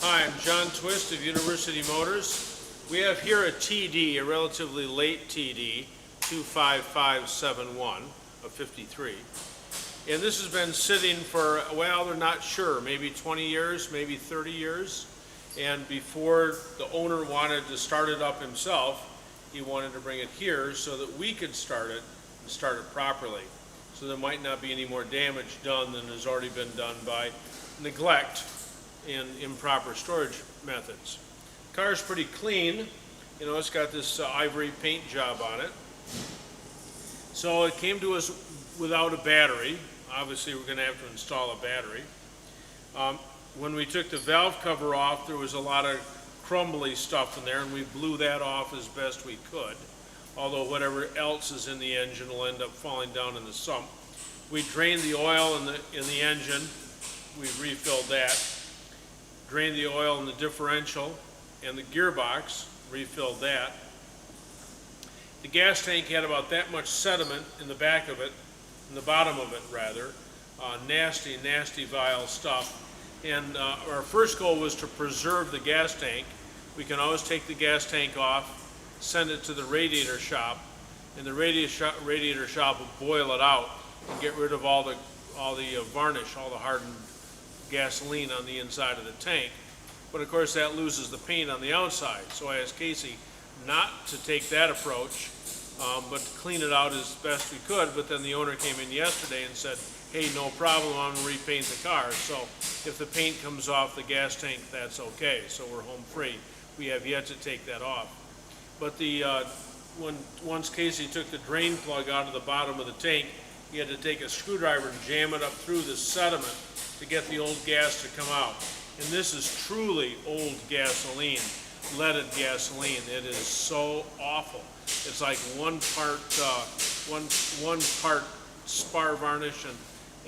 Hi, I'm John Twist of University Motors. We have here a TD, a relatively late TD, 25571 of 53. And this has been sitting for, well, they're not sure, maybe 20 years, maybe 30 years. And before the owner wanted to start it up himself, he wanted to bring it here so that we could start it and start it properly. So there might not be any more damage done than has already been done by neglect and improper storage methods. The car is pretty clean. You know, it's got this ivory paint job on it. So it came to us without a battery. Obviously, we're going to have to install a battery. When we took the valve cover off, there was a lot of crumbly stuff in there, and we blew that off as best we could. Although whatever else is in the engine will end up falling down in the sump. We drained the oil in the engine. We refilled that. Drained the oil in the differential and the gearbox. Refilled that. The gas tank had about that much sediment in the back of it, in the bottom of it rather. Nasty, nasty, vile stuff. And our first goal was to preserve the gas tank. We can always take the gas tank off, send it to the radiator shop, and the radiator shop will boil it out and get rid of all the varnish, all the hardened gasoline on the inside of the tank. But of course that loses the paint on the outside. So I asked Casey not to take that approach, but to clean it out as best we could. But then the owner came in yesterday and said, hey, no problem, I'm going to repaint the car. So if the paint comes off the gas tank, that's okay. So we're home free. We have yet to take that off. But once Casey took the drain plug out of the bottom of the tank, he had to take a screwdriver and jam it up through the sediment to get the old gas to come out. And this is truly old gasoline, leaded gasoline. It is so awful. It's like one part spar varnish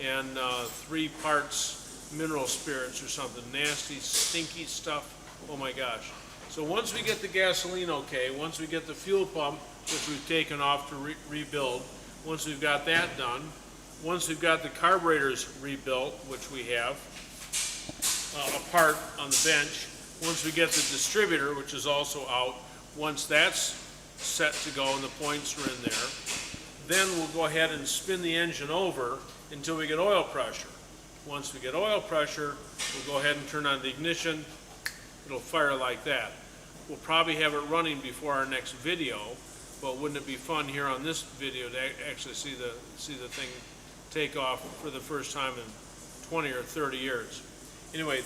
and 3 parts mineral spirits or something. Nasty, stinky stuff. Oh my gosh. So once we get the gasoline okay, once we get the fuel pump, which we've taken off to rebuild, once we've got that done, once we've got the carburetors rebuilt, which we have, apart on the bench, once we get the distributor, which is also out, once that's set to go and the points are in there, then we'll go ahead and spin the engine over until we get oil pressure. Once we get oil pressure, we'll go ahead and turn on the ignition. It'll fire like that. We'll probably have it running before our next video, but wouldn't it be fun here on this video to actually see the thing take off for the first time in 20 or 30 years. Anyway,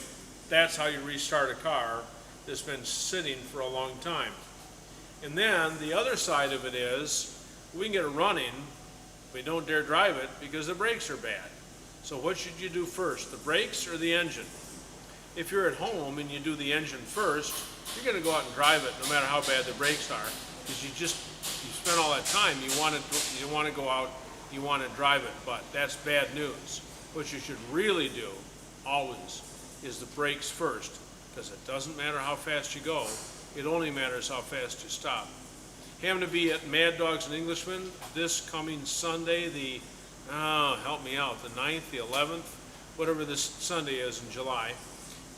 that's how you restart a car that's been sitting for a long time. And then the other side of it is, we can get it running, but don't dare drive it because the brakes are bad. So what should you do first, the brakes or the engine? If you're at home and you do the engine first, you're going to go out and drive it no matter how bad the brakes are, because you spent all that time, you want to go out, you want to drive it, but that's bad news. What you should really do, always, is the brakes first, because it doesn't matter how fast you go, it only matters how fast you stop. Having to be at Mad Dogs and Englishmen this coming Sunday, the, help me out, the 9th, the 11th, whatever this Sunday is in July.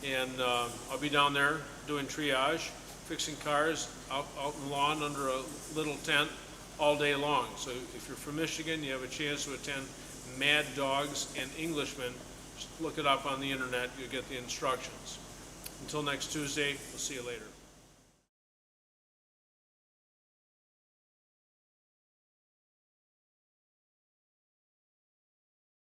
And I'll be down there doing triage, fixing cars out in the lawn under a little tent all day long. So if you're from Michigan, you have a chance to attend Mad Dogs and Englishmen. Just look it up on the internet, you'll get the instructions. Until next Tuesday, we'll see you later.